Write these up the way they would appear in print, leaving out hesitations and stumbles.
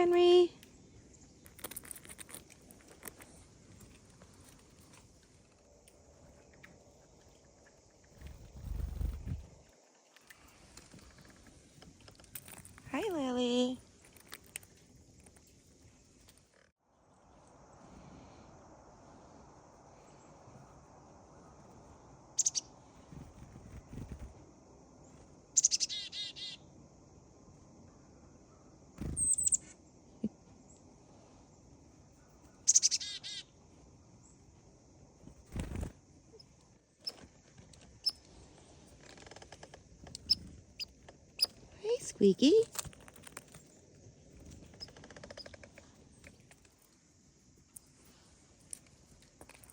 Henry. Hi, Lily. Hey, Squeaky.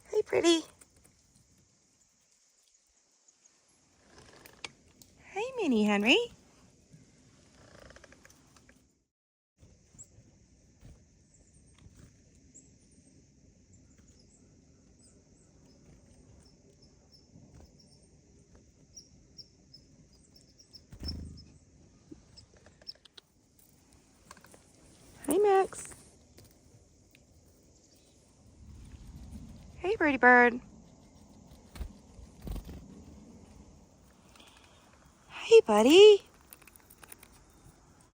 Hey, pretty. Hey, Mini Henry. Hi, Max. Hey, Birdie Bird. Hey, buddy.